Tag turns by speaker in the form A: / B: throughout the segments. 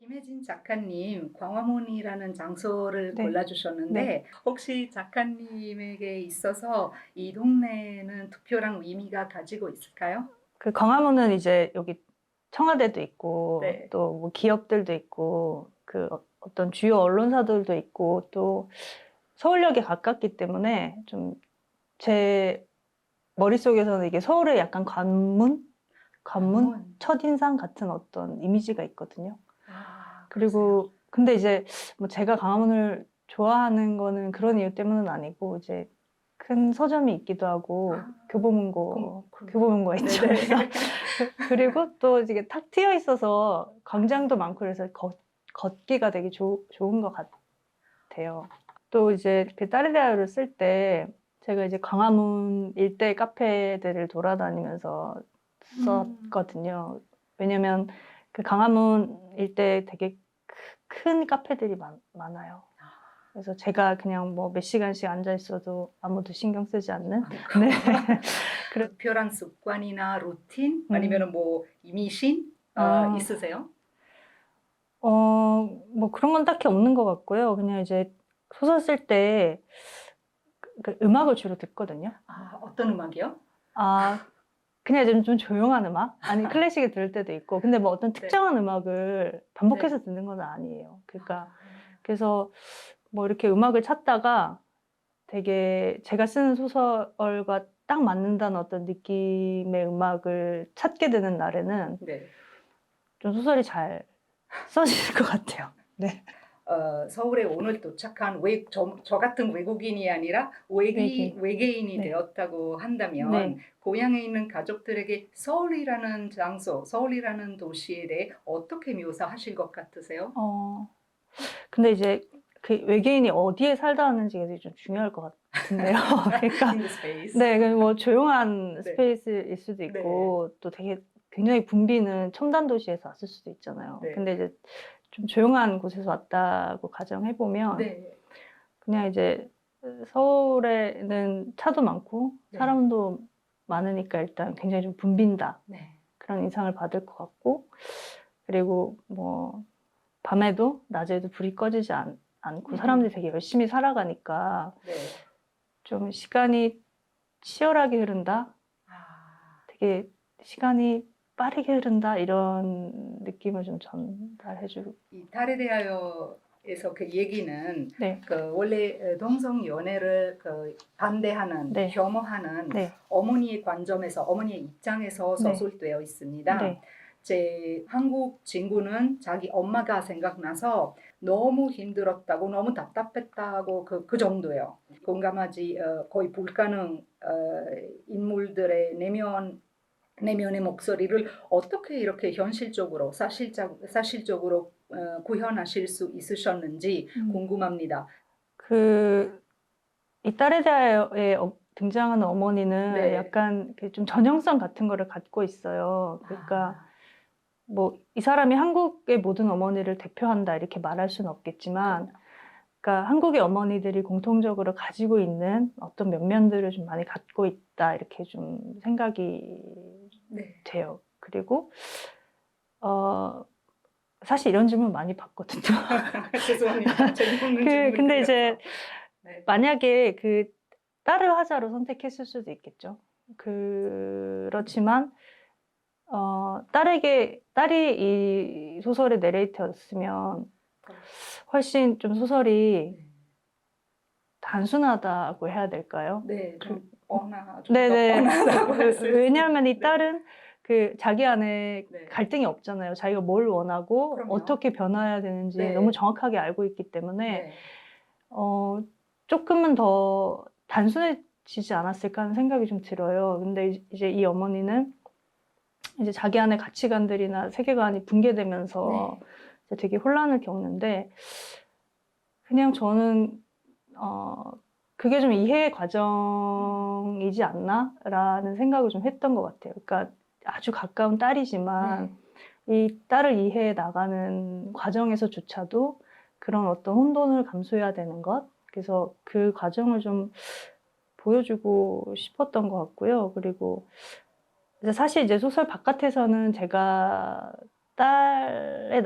A: 김혜진 작가님, 광화문이라는 장소를
B: 네,
A: 골라주셨는데,
B: 네.
A: 혹시 작가님에게 있어서 이 동네는 특별한 의미가 가지고 있을까요?
B: 그 광화문은 이제 여기 청와대도 있고
A: 네.
B: 또 뭐 기업들도 있고 그 어떤 주요 언론사들도 있고 또 서울역에 가깝기 때문에 좀 제 머릿속에서는 이게 서울의 약간 관문
A: 관문.
B: 첫인상 같은 어떤 이미지가 있거든요.
A: 아, 그러세요.
B: 그리고 근데 이제 뭐 제가 광화문을 좋아하는 거는 그런 이유 때문은 아니고 이제 큰 서점이 있기도 하고
A: 아, 그렇구나.
B: 교보문고 있죠. 그래서
A: 네네.
B: 그리고 또 이게 탁 트여 있어서 광장도 많고 그래서 걷기가 되게 좋은 것 같아요. 또 이제 그 딸이라를 쓸 때 제가 이제 광화문 일대 카페들을 돌아다니면서
A: 음,
B: 썼거든요. 왜냐면 그 광화문 일대 되게 큰 카페들이 많아요. 그래서 제가 그냥 뭐 몇 시간씩 앉아 있어도 아무도 신경 쓰지 않는.
A: 많고.
B: 네. 그래.
A: 특별한 습관이나 루틴
B: 음,
A: 아니면 뭐 이미신
B: 아,
A: 있으세요?
B: 뭐 그런 건 딱히 없는 것 같고요. 그냥 이제 소설 쓸 때 그 음악을 주로 듣거든요.
A: 아, 어떤 음악이요?
B: 아, 그냥 좀 조용한 음악? 아니, 클래식을 들을 때도 있고. 근데 뭐 어떤
A: 네.
B: 특정한 음악을
A: 네.
B: 반복해서 듣는 건 아니에요. 그러니까,
A: 아,
B: 그래서 뭐 이렇게 음악을 찾다가 되게 제가 쓰는 소설과 딱 맞는다는 어떤 느낌의 음악을 찾게 되는 날에는
A: 네.
B: 좀 소설이 잘 써질 것 같아요. 네.
A: 서울에 오늘 도착한 저 같은 외국인이 아니라
B: 외계.
A: 외계인이
B: 네.
A: 되었다고 한다면
B: 네.
A: 고향에 있는 가족들에게 서울이라는 장소, 서울이라는 도시에 대해 어떻게 묘사하실 것 같으세요?
B: 어, 근데 이제 그 외계인이 어디에 살다 왔는지가 되게 좀 중요할 것 같은데요. 그러니까,
A: In the space.
B: 네, 그뭐 조용한
A: 네,
B: 스페이스일 수도
A: 네,
B: 있고, 또 되게 굉장히 붐비는 첨단 도시에서 왔을 수도 있잖아요.
A: 네,
B: 근데 이제 좀 조용한 곳에서 왔다고 가정해보면,
A: 네,
B: 그냥 이제 서울에는 차도 많고,
A: 네,
B: 사람도 많으니까 일단 굉장히 좀 붐빈다.
A: 네.
B: 그런 인상을 받을 것 같고, 그리고 뭐, 밤에도 낮에도 불이 꺼지지 않고 사람들이 되게 열심히 살아가니까
A: 네.
B: 좀 시간이 치열하게 흐른다?
A: 아,
B: 되게 시간이 빠르게 흐른다? 이런 느낌을 좀 전달해주고.
A: 이 달에 대하여에서 그 얘기는
B: 네,
A: 그 원래 동성 연애를 그 반대하는
B: 네,
A: 혐오하는
B: 네,
A: 어머니의 관점에서 어머니의 입장에서
B: 네,
A: 서술되어 있습니다.
B: 네,
A: 제 한국 친구는 자기 엄마가 생각나서 너무 힘들었다고 너무 답답했다고 그 정도예요. 공감하지 거의 불가능 인물들의 내면의 목소리를 어떻게 이렇게 현실적으로 사실적으로 구현하실 수 있으셨는지
B: 음.
A: 궁금합니다.
B: 그, 이 딸에 대하여 등장하는 어머니는
A: 네.
B: 약간 그좀 전형성 같은 거를 갖고 있어요. 그러니까
A: 아,
B: 뭐 이 사람이 한국의 모든 어머니를 대표한다 이렇게 말할 수는 없겠지만
A: 그럼요.
B: 그러니까 한국의 어머니들이 공통적으로 가지고 있는 어떤 면면들을 좀 많이 갖고 있다 이렇게 좀 생각이
A: 네.
B: 돼요. 그리고 사실 이런 질문 많이 받거든요.
A: 죄송합니다. 재밌는 질문
B: 근데 이제
A: 드려서. 네.
B: 만약에 그 딸을 화자로 선택했을 수도 있겠죠. 그렇지만 딸이 이 소설의 내레이터였으면 훨씬 좀 소설이
A: 네.
B: 단순하다고 해야 될까요?
A: 네,
B: 그,
A: 좀 더
B: 네네.
A: 뻔하다고 할 수 있어요.
B: 왜냐하면 이
A: 네.
B: 딸은 그 자기 안에
A: 네.
B: 갈등이 없잖아요. 자기가 뭘 원하고
A: 그럼요.
B: 어떻게 변화해야 되는지 너무
A: 네.
B: 정확하게 알고 있기 때문에
A: 네.
B: 어, 조금은 더 단순해지지 않았을까 하는 생각이 좀 들어요. 근데 이제 이 어머니는 이제 자기 안의 가치관들이나 세계관이 붕괴되면서
A: 네.
B: 이제 되게 혼란을 겪는데 그냥 저는 그게 좀 이해의 과정이지 않나라는 생각을 좀 했던 것 같아요. 그러니까 아주 가까운 딸이지만
A: 네.
B: 이 딸을 이해해 나가는 과정에서조차도 그런 어떤 혼돈을 감수해야 되는 것. 그래서 그 과정을 좀 보여주고 싶었던 것 같고요. 그리고 이제 사실 이제 소설 바깥에서는 제가 딸의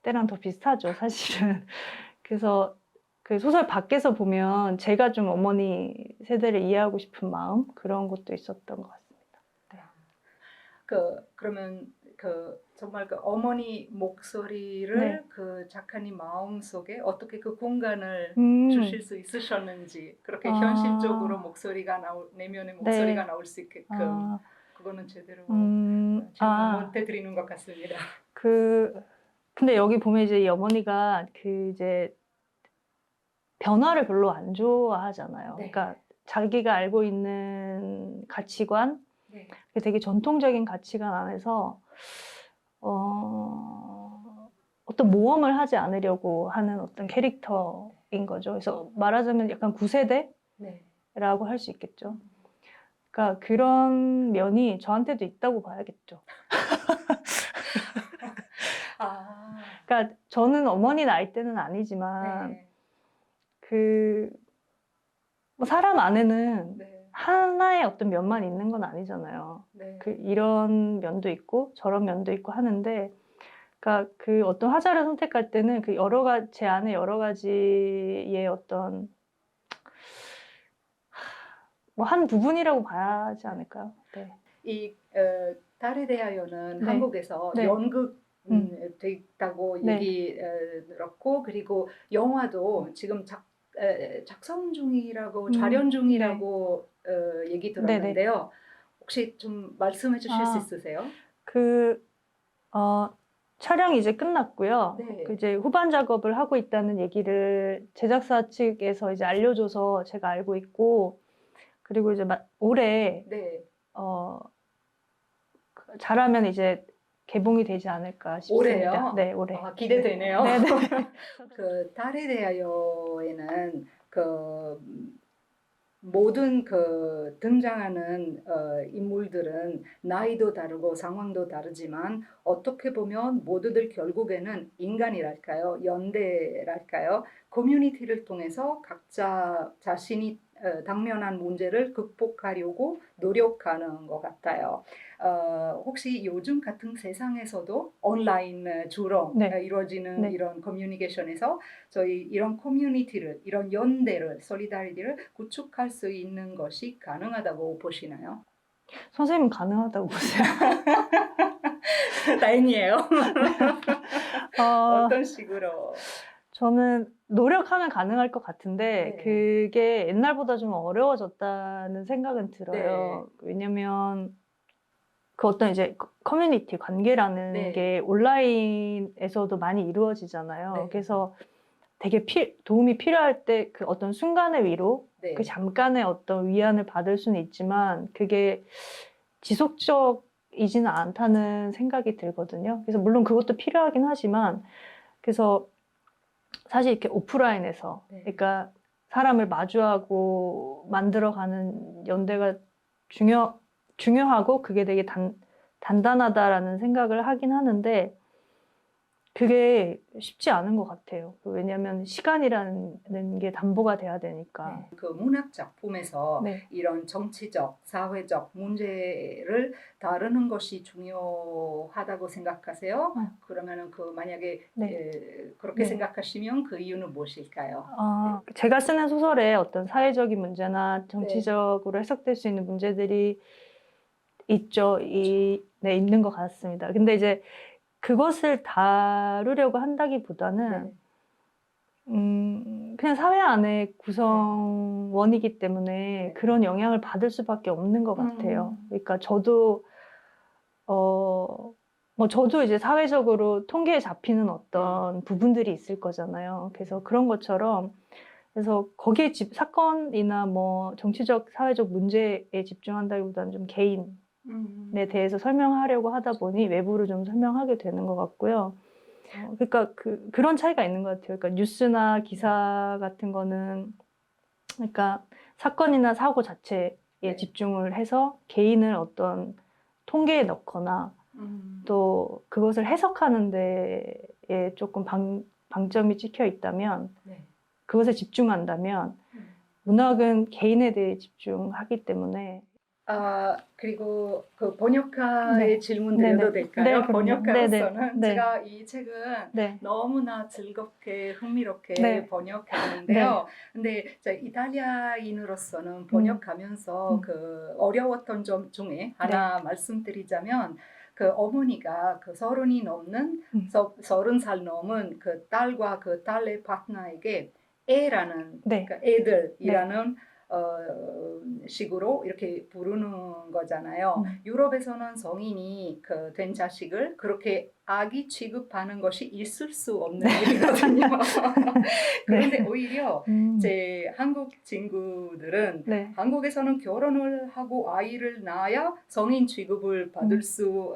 B: 때랑 더 비슷하죠, 사실은. 그래서 그 소설 밖에서 보면 제가 좀 어머니 세대를 이해하고 싶은 마음 그런 것도 있었던 것 같습니다.
A: 그러면 정말 그 어머니 목소리를
B: 네.
A: 그 작가님 마음 속에 어떻게 그 공간을
B: 음,
A: 주실 수 있으셨는지 그렇게 현실적으로
B: 아,
A: 내면의 목소리가
B: 네.
A: 나올 수 있게끔
B: 아,
A: 그거는 제대로 질문을 못
B: 아,
A: 해드리는 것 같습니다.
B: 그, 근데 여기 보면 이제 이 어머니가 그 이제 변화를 별로 안 좋아하잖아요.
A: 네,
B: 그러니까 자기가 알고 있는 가치관,
A: 네,
B: 되게 전통적인 가치관 안에서 어떤 모험을 하지 않으려고 하는 어떤 캐릭터인 거죠. 그래서 말하자면 약간 구세대라고
A: 네.
B: 할 수 있겠죠. 그러니까 그런 면이 저한테도 있다고 봐야겠죠.
A: 아,
B: 그러니까 저는 어머니 나이 때는 아니지만
A: 네,
B: 뭐 사람 안에는
A: 네,
B: 하나의 어떤 면만 있는 건 아니잖아요.
A: 네,
B: 이런 면도 있고 저런 면도 있고 하는데, 그러니까 그 어떤 화자를 선택할 때는 그 제 안에 여러 가지의 어떤 뭐 한 부분이라고 봐야 하지 않을까요? 네.
A: 달에 대하여는
B: 네.
A: 한국에서
B: 네.
A: 연극
B: 음.
A: 돼 있다고
B: 네.
A: 얘기 들었고 그리고 영화도 지금 작성 중이라고 촬영
B: 네.
A: 중이라고 얘기
B: 네네.
A: 들었는데요. 혹시 좀 말씀해 주실 수
B: 아,
A: 있으세요?
B: 그, 촬영이 이제 끝났고요.
A: 네,
B: 이제 후반 작업을 하고 있다는 얘기를 제작사 측에서 이제 알려줘서 제가 알고 있고, 그리고 이제 올해,
A: 네.
B: 어, 잘하면 이제 개봉이 되지 않을까 싶습니다.
A: 올해요?
B: 네, 올해.
A: 아, 기대되네요.
B: 네네.
A: 달에 대하여에는 모든 등장하는 인물들은 나이도 다르고 상황도 다르지만 어떻게 보면 모두들 결국에는 인간이랄까요? 연대랄까요? 커뮤니티를 통해서 각자 자신이 당면한 문제를 극복하려고 노력하는 것 같아요. 혹시 요즘 같은 세상에서도 온라인 주로
B: 네.
A: 이루어지는
B: 네.
A: 이런 커뮤니케이션에서 저희 이런 커뮤니티를, 이런 연대를, 솔리다리티를 구축할 수 있는 것이 가능하다고 보시나요?
B: 선생님 가능하다고 보세요.
A: 다행이에요.
B: 어,
A: 어떤 식으로?
B: 저는 노력하면 가능할 것 같은데,
A: 네,
B: 그게 옛날보다 좀 어려워졌다는 생각은
A: 네,
B: 들어요. 왜냐면, 그 어떤 이제 커뮤니티 관계라는
A: 네,
B: 게 온라인에서도 많이 이루어지잖아요.
A: 네,
B: 그래서 되게 도움이 필요할 때 그 어떤 순간의 위로, 그
A: 네,
B: 잠깐의 어떤 위안을 받을 수는 있지만, 그게 지속적이지는 않다는 생각이 들거든요. 그래서 물론 그것도 필요하긴 하지만, 그래서 사실 이렇게 오프라인에서,
A: 네.
B: 그러니까 사람을 마주하고 만들어가는 연대가 중요하고 그게 되게 단단하다라는 생각을 하긴 하는데, 그게 쉽지 않은 것 같아요. 왜냐하면 시간이라는 게 담보가 돼야 되니까.
A: 그 문학 작품에서
B: 네.
A: 이런 정치적, 사회적 문제를 다루는 것이 중요하다고 생각하세요? 그러면은 만약에
B: 네.
A: 그렇게
B: 네.
A: 생각하시면 그 이유는 무엇일까요?
B: 제가 쓰는 소설에 어떤 사회적인 문제나
A: 네,
B: 정치적으로 해석될 수 있는 문제들이 있죠. 네, 있는 것 같습니다. 근데 이제 그것을 다루려고 한다기보다는,
A: 네,
B: 그냥 사회 안의 구성원이기 때문에
A: 네.
B: 그런 영향을 받을 수밖에 없는 것 같아요. 그러니까 저도 이제 사회적으로 통계에 잡히는 어떤 부분들이 있을 거잖아요. 그래서 그런 것처럼, 그래서 거기에 사건이나 뭐 정치적, 사회적 문제에 집중한다기보다는 좀 개인에 대해서 설명하려고 하다 보니 외부로 좀 설명하게 되는 것 같고요. 그러니까 그런 차이가 있는 것 같아요. 그러니까 뉴스나 기사 같은 거는, 그러니까 사건이나 사고 자체에
A: 네.
B: 집중을 해서 개인을 어떤 통계에 넣거나 또 그것을 해석하는 데에 조금 방점이 찍혀 있다면,
A: 네.
B: 그것에 집중한다면, 문학은 개인에 대해 집중하기 때문에
A: 그리고 그 번역가의
B: 네.
A: 질문
B: 네네.
A: 드려도 될까요?
B: 네, 그럼요.
A: 번역가로서는
B: 네네.
A: 제가 이 책은
B: 네.
A: 너무나 즐겁게 흥미롭게
B: 네.
A: 번역했는데요. 근데 저 이탈리아인으로서는 번역하면서
B: 음.
A: 그 어려웠던 점 중에
B: 네.
A: 하나 말씀드리자면 그 어머니가 그 30이 넘는
B: 음.
A: 30살 넘은 그 딸과 그 딸의 파트너에게 애라는
B: 네.
A: 그러니까 애들이라는 식으로 이렇게 부르는 거잖아요. 유럽에서는 성인이 그 된 자식을 그렇게 아기 취급하는 것이 있을 수 없는 일이거든요. 그런데
B: 네.
A: 오히려 제 한국 친구들은
B: 네.
A: 한국에서는 결혼을 하고 아이를 낳아야 성인 취급을 받을
B: 음.
A: 수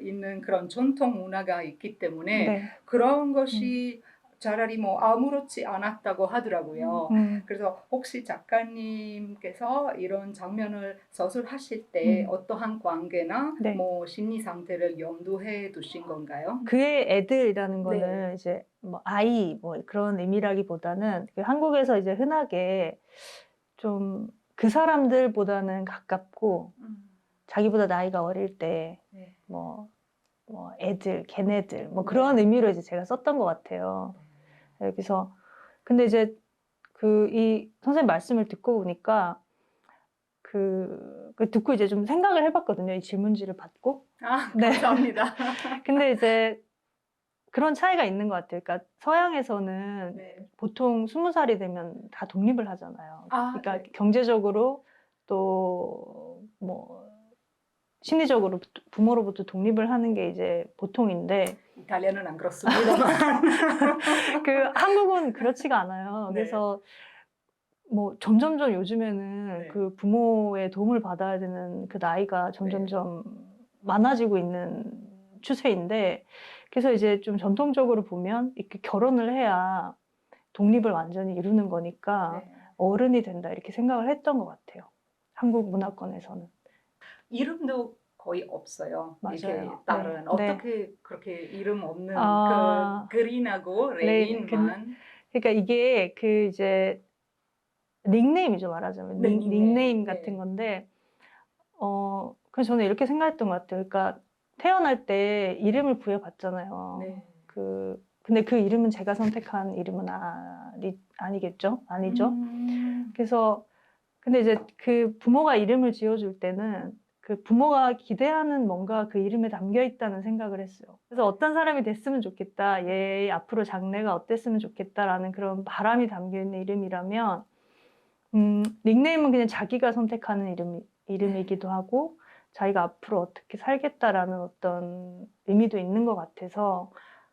A: 있는 그런 전통 문화가 있기 때문에
B: 네.
A: 그런 것이 차라리 뭐 아무렇지 않았다고 하더라고요.
B: 음.
A: 그래서 혹시 작가님께서 이런 장면을 서술하실 때 어떠한 관계나
B: 네.
A: 뭐 심리 상태를 염두해 두신 건가요?
B: 그의 애들이라는 거는
A: 네.
B: 이제 뭐 아이 뭐 그런 의미라기보다는 그 한국에서 이제 흔하게 좀 그 사람들보다는 가깝고 자기보다 나이가 어릴 때
A: 네.
B: 뭐 애들, 걔네들 뭐 그런 의미로 이제 제가 썼던 것 같아요. 그래서 근데 이제 그 이 선생님 말씀을 듣고 보니까 그 듣고 이제 좀 생각을 해봤거든요. 이 질문지를 받고. 네.
A: 감사합니다.
B: 근데 이제 그런 차이가 있는 것 같아요. 그러니까 서양에서는
A: 네.
B: 보통 20살이 되면 다 독립을 하잖아요. 그러니까
A: 네.
B: 경제적으로 또 뭐 심리적으로 부모로부터 독립을 하는 게 이제 보통인데
A: 이탈리아는 안 그렇습니다만.
B: 그 한국은 그렇지가 않아요.
A: 네.
B: 그래서 뭐 점점점 요즘에는
A: 네.
B: 그 부모의 도움을 받아야 되는 그 나이가 점점점 많아지고 있는 추세인데, 그래서 이제 좀 전통적으로 보면 이렇게 결혼을 해야 독립을 완전히 이루는 거니까
A: 네.
B: 어른이 된다 이렇게 생각을 했던 것 같아요. 한국 문화권에서는.
A: 이름도 거의 없어요. 이렇게
B: 맞아요.
A: 딸은
B: 네.
A: 어떻게 그렇게 이름 없는
B: 아,
A: 그 그린하고 레인만.
B: 그러니까 이게 그 이제 닉네임이죠, 말하자면.
A: 네,
B: 닉네임
A: 네.
B: 같은 건데, 그래서 저는 이렇게 생각했던 것 같아요. 그러니까 태어날 때 이름을 부여받잖아요.
A: 네.
B: 근데 그 이름은 제가 선택한 이름은 아니겠죠? 아니죠? 그래서, 근데 이제 그 부모가 이름을 지어줄 때는 그 부모가 기대하는 뭔가 그 이름에 담겨 있다는 생각을 했어요. 그래서 어떤 사람이 됐으면 좋겠다, 얘 앞으로 장래가 어땠으면 좋겠다라는 그런 바람이 담겨 있는 이름이라면, 닉네임은 그냥 자기가 선택하는 이름이기도 하고, 자기가 앞으로 어떻게 살겠다라는 어떤 의미도 있는 것 같아서.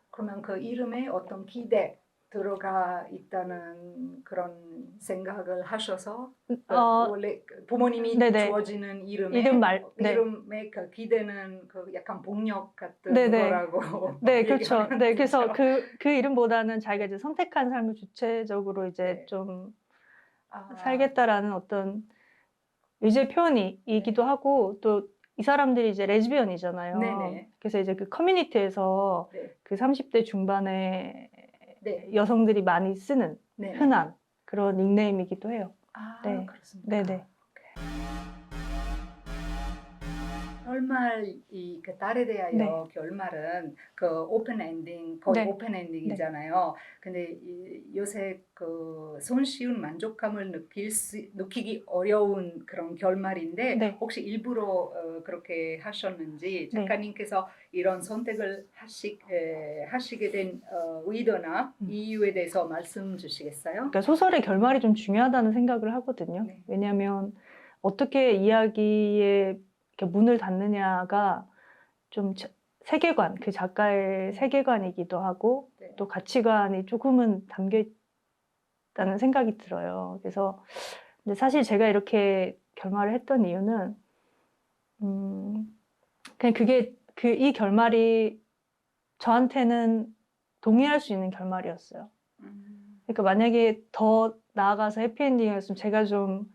A: 그러면 그 이름에 어떤 기대 들어가 있다는 그런 생각을 하셔서 원래 부모님이
B: 네네.
A: 주어지는 이름에
B: 네.
A: 그 기대는 그 약간 복력 같은
B: 네네.
A: 거라고
B: 네, 그렇죠.
A: 얘기하면
B: 네, 그래서
A: 되죠.
B: 그 이름보다는 자기가 이제 선택한 삶을 주체적으로 이제
A: 네.
B: 좀
A: 아,
B: 살겠다라는 어떤 의지의 표현이기도 하고, 또 이 사람들이 이제 레즈비언이잖아요.
A: 네네.
B: 그래서 이제 그 커뮤니티에서
A: 네.
B: 그 30대 중반의
A: 네.
B: 여성들이 많이 쓰는
A: 네네.
B: 흔한 그런 닉네임이기도 해요. 네.
A: 그렇습니까?
B: 네네.
A: 결말 그 딸에 대하여
B: 네.
A: 결말은 그 오픈 엔딩 거의
B: 네.
A: 오픈 엔딩이잖아요. 근데 요새 그 손쉬운 만족감을 느끼기 어려운 그런 결말인데
B: 네.
A: 혹시 일부러 그렇게 하셨는지
B: 네.
A: 작가님께서 이런 선택을 하시게 된 의도나 이유에 대해서 말씀 주시겠어요?
B: 그러니까 소설의 결말이 좀 중요하다는 생각을 하거든요.
A: 네.
B: 왜냐하면 어떻게 이야기의 이렇게 문을 닫느냐가 좀 세계관, 그 작가의 세계관이기도 하고
A: 네.
B: 또 가치관이 조금은 담겨 있다는 생각이 들어요. 그래서 근데 사실 제가 이렇게 결말을 했던 이유는 그냥 그게 이 결말이 저한테는 동의할 수 있는 결말이었어요. 그러니까 만약에 더 나아가서 해피엔딩이었으면 제가 좀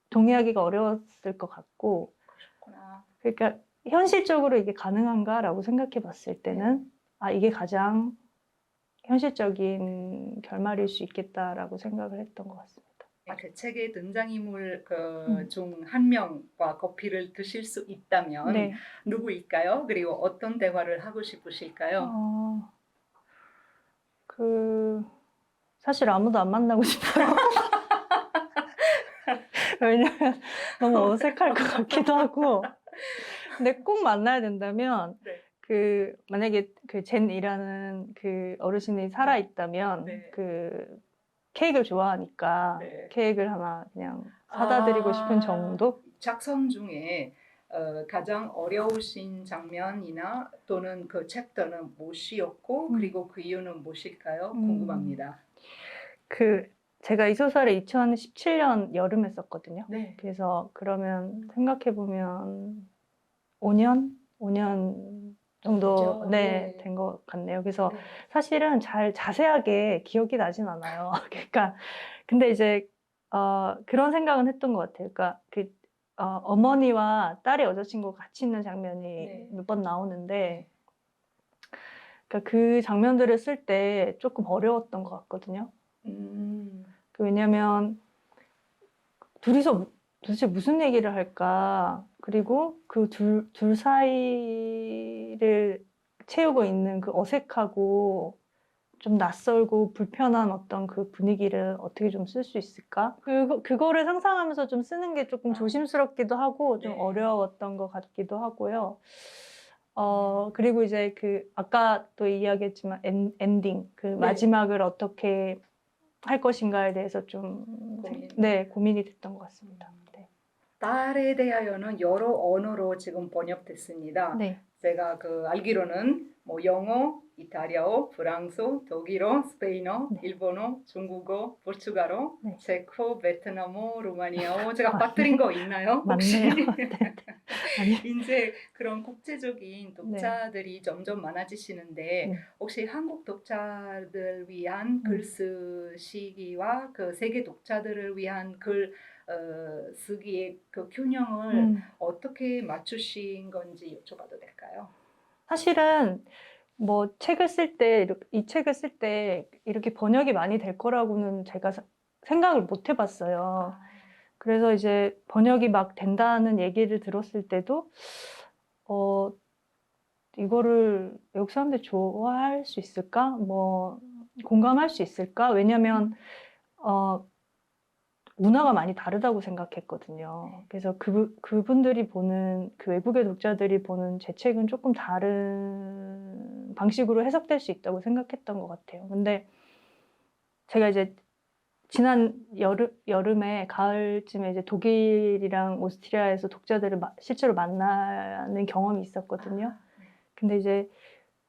B: 동의하기가 어려웠을 것 같고.
A: 그렇구나.
B: 그러니까 현실적으로 이게 가능한가라고 생각해 봤을 때는 이게 가장 현실적인 결말일 수 있겠다라고 생각을 했던 것 같습니다.
A: 대책의 등장인물
B: 음.
A: 중 한 명과 커피를 드실 수 있다면
B: 네.
A: 누구일까요? 그리고 어떤 대화를 하고 싶으실까요?
B: 어, 그, 사실 아무도 안 만나고 싶어요. 왜냐면 너무 어색할 것 같기도 하고. 근데 꼭 만나야 된다면,
A: 네.
B: 만약에 그 젠이라는 그 어르신이 살아있다면,
A: 네.
B: 케이크를 좋아하니까
A: 네.
B: 케이크를 하나 그냥 사다 드리고 싶은 정도?
A: 작성 중에 가장 어려우신 장면이나 또는 그 챕터는 무엇이었고 그리고 그 이유는 무엇일까요? 궁금합니다.
B: 제가 이 소설을 2017년 여름에 썼거든요.
A: 네.
B: 그래서 그러면 생각해보면 5년? 5년 정도
A: 그죠?
B: 네,
A: 네.
B: 된 것 같네요. 그래서
A: 네.
B: 사실은 잘 자세하게 기억이 나진 않아요. 그러니까 근데 이제 그런 생각은 했던 것 같아요. 그러니까 어머니와 딸의 여자친구가 같이 있는 장면이
A: 네.
B: 몇 번 나오는데 그러니까 그 장면들을 쓸 때 조금 어려웠던 것 같거든요.
A: 음.
B: 왜냐면 둘이서 도대체 무슨 얘기를 할까? 그리고 그 둘 사이를 채우고 있는 그 어색하고 좀 낯설고 불편한 어떤 그 분위기를 어떻게 좀 쓸 수 있을까? 그거를 상상하면서 좀 쓰는 게 조금 조심스럽기도 하고 좀
A: 네.
B: 어려웠던 것 같기도 하고요. 그리고 이제 아까 또 이야기했지만 엔딩, 마지막을 어떻게 할 것인가에 대해서 좀 고민이 됐던 것 같습니다. 네.
A: 딸에 대하여는 여러 언어로 지금 번역됐습니다.
B: 네.
A: 제가 알기로는 뭐 영어, 이탈리아어, 프랑스어, 독일어, 스페인어,
B: 네.
A: 일본어, 중국어, 포르투갈어,
B: 네.
A: 체코, 베트남어, 루마니아어 제가 빠뜨린 거 있나요? 혹시?
B: 맞네요. 네. 아니,
A: 이제 그런 국제적인
B: 네.
A: 독자들이 점점 많아지시는데
B: 네.
A: 혹시 한국 독자들 위한 글 쓰시기와 그 세계 독자들을 위한 글 쓰기의 그 균형을 어떻게 맞추신 건지 여쭤봐도 될까요?
B: 사실은 뭐 책을 쓸 때, 이 책을 쓸 때 이렇게 번역이 많이 될 거라고는 제가 생각을 못 해봤어요. 그래서 이제 번역이 막 된다는 얘기를 들었을 때도, 이거를 외국 사람들이 좋아할 수 있을까? 뭐, 공감할 수 있을까? 왜냐면, 문화가 많이 다르다고 생각했거든요. 그래서 그분들이 보는, 외국의 독자들이 보는 제 책은 조금 다른 방식으로 해석될 수 있다고 생각했던 것 같아요. 근데 제가 이제 지난 여름에, 가을쯤에 이제 독일이랑 오스트리아에서 독자들을 실제로 만나는 경험이 있었거든요. 근데 이제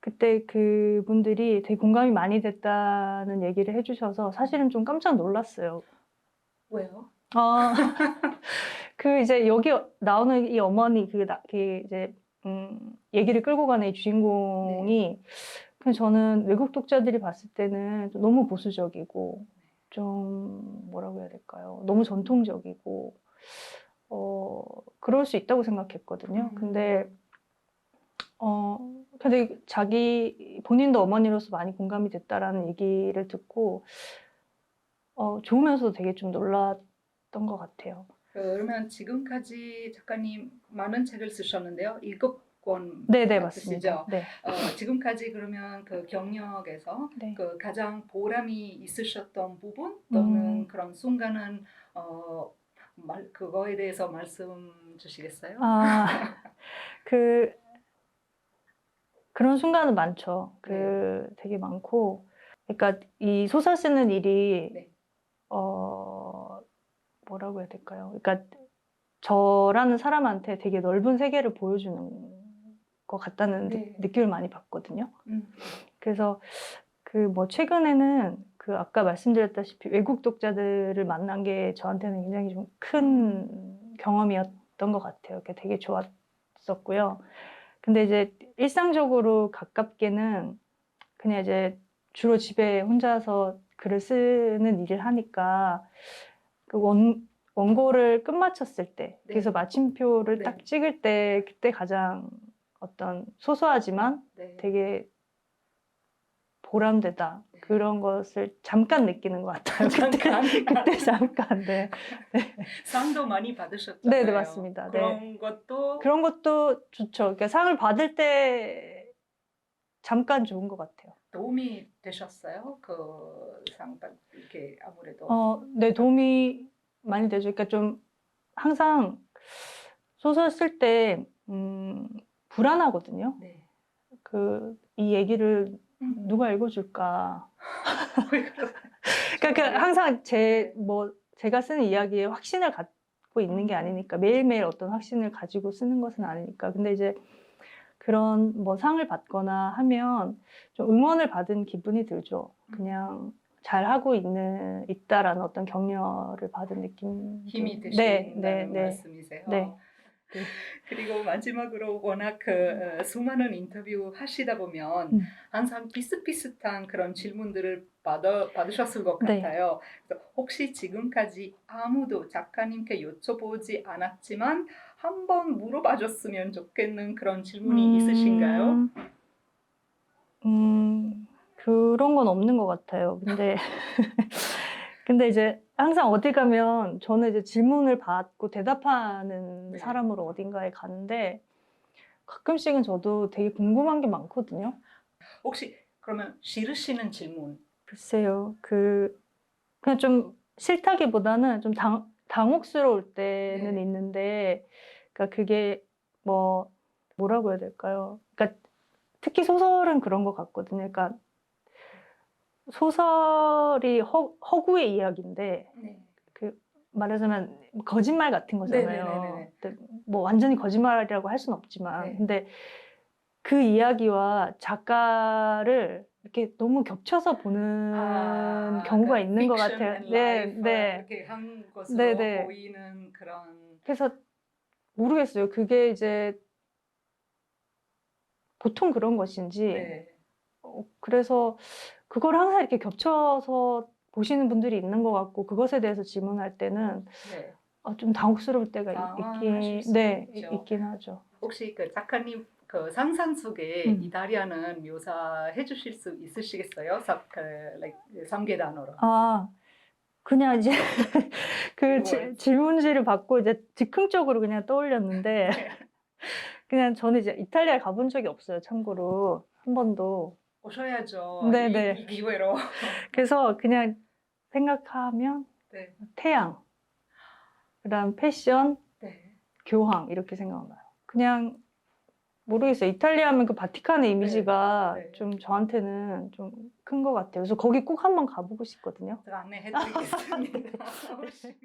B: 그때 그분들이 되게 공감이 많이 됐다는 얘기를 해주셔서 사실은 좀 깜짝 놀랐어요.
A: 왜요?
B: 이제 여기 나오는 이 어머니, 이제, 얘기를 끌고 가는 이 주인공이, 그냥 저는 외국 독자들이 봤을 때는 너무 보수적이고, 좀, 뭐라고 해야 될까요? 너무 전통적이고, 그럴 수 있다고 생각했거든요. 근데 본인도 어머니로서 많이 공감이 됐다라는 얘기를 듣고, 좋으면서도 되게 좀 놀랐던 것 같아요.
A: 그러면 지금까지 작가님 많은 책을 쓰셨는데요. 7권
B: 네네,
A: 같으시죠?
B: 맞습니다. 네.
A: 지금까지 그러면 그 경력에서
B: 네.
A: 가장 보람이 있으셨던 부분 또는 그런 순간은 그거에 대해서 말씀 주시겠어요?
B: 그런 순간은 많죠. 되게 많고. 그러니까 이 소설 쓰는 일이, 뭐라고 해야 될까요? 그러니까 저라는 사람한테 되게 넓은 세계를 보여주는 것 같다는 느낌을 많이 받거든요. 그래서 최근에는 아까 말씀드렸다시피 외국 독자들을 만난 게 저한테는 굉장히 좀 큰 경험이었던 것 같아요. 되게 좋았었고요. 근데 이제 일상적으로 가깝게는 그냥 이제 주로 집에 혼자서 글을 쓰는 일을 하니까 원고를 끝마쳤을 때, 그래서 마침표를 딱 찍을 때, 그때 가장 어떤 소소하지만 되게 보람되다 그런 것을 잠깐 느끼는 것 같아요.
A: 잠깐.
B: 그때 잠깐. 네.
A: 상도 많이 받으셨잖아요.
B: 네, 네, 맞습니다.
A: 그런 것도
B: 그런 것도 좋죠. 그러니까 상을 받을 때 잠깐 좋은 것 같아요.
A: 도움이 되셨어요? 그 상받 이렇게 아무래도
B: 네, 도움이 많이 되죠. 그러니까 좀 항상 소설 쓸 때 불안하거든요.
A: 네.
B: 이 얘기를 누가 읽어줄까. 그러니까 항상 제가 쓰는 이야기에 확신을 갖고 있는 게 아니니까 매일매일 어떤 확신을 가지고 쓰는 것은 아니니까. 근데 이제 그런 뭐 상을 받거나 하면 좀 응원을 받은 기분이 들죠. 그냥 잘하고 있다라는 어떤 격려를 받은 느낌.
A: 힘이 되신다는
B: 네.
A: 말씀이세요.
B: 네.
A: 그리고 마지막으로 워낙 수많은 인터뷰 하시다 보면 항상 비슷비슷한 그런 질문들을 받으셨을 것
B: 네.
A: 같아요. 그래서 혹시 지금까지 아무도 작가님께 여쭤보지 않았지만 한번 물어봐줬으면 좋겠는 그런 질문이 있으신가요?
B: 그런 건 없는 것 같아요. 근데 이제 항상 어디 가면 저는 이제 질문을 받고 대답하는
A: 네.
B: 사람으로 어딘가에 가는데 가끔씩은 저도 되게 궁금한 게 많거든요.
A: 혹시 그러면 싫으시는 질문?
B: 글쎄요, 그냥 좀 싫다기보다는 좀 당혹스러울 때는
A: 네.
B: 있는데, 그러니까 그게 뭐라고 해야 될까요? 그러니까 특히 소설은 그런 것 같거든요. 그러니까 소설이 허구의 이야기인데,
A: 네.
B: 말하자면 거짓말 같은 거잖아요.
A: 네네네네.
B: 근데 뭐 완전히 거짓말이라고 할 수는 없지만,
A: 네.
B: 근데 그 이야기와 작가를 이렇게 너무 겹쳐서 보는 경우가 있는 것 같아요.
A: 네, 이렇게 한 것으로
B: 네네.
A: 보이는 그런.
B: 그래서 모르겠어요. 그게 이제 보통 그런 것인지.
A: 네.
B: 그래서 그걸 항상 이렇게 겹쳐서 보시는 분들이 있는 것 같고, 그것에 대해서 질문할 때는
A: 네.
B: 좀 당혹스러울 때가
A: 당황하실 수 있죠.
B: 있긴 하죠.
A: 혹시 그 작가님 그 상상 속에 이탈리아는 묘사해 주실 수 있으시겠어요? 3개 단어로.
B: 그냥 이제 질문지를 받고 이제 즉흥적으로 그냥 떠올렸는데, 그냥 저는 이제 이탈리아에 가본 적이 없어요. 참고로 한 번도.
A: 오셔야죠.
B: 네네.
A: 이 기회로.
B: 그래서 그냥 생각하면
A: 네.
B: 태양, 그다음 패션,
A: 네.
B: 교황 이렇게 생각나요. 그냥 모르겠어요. 이탈리아 하면 그 바티칸의 이미지가
A: 네.
B: 좀 저한테는 좀 큰 것 같아요. 그래서 거기 꼭 한번 가보고 싶거든요.
A: 제가 안내해 드리겠습니다. 오시면.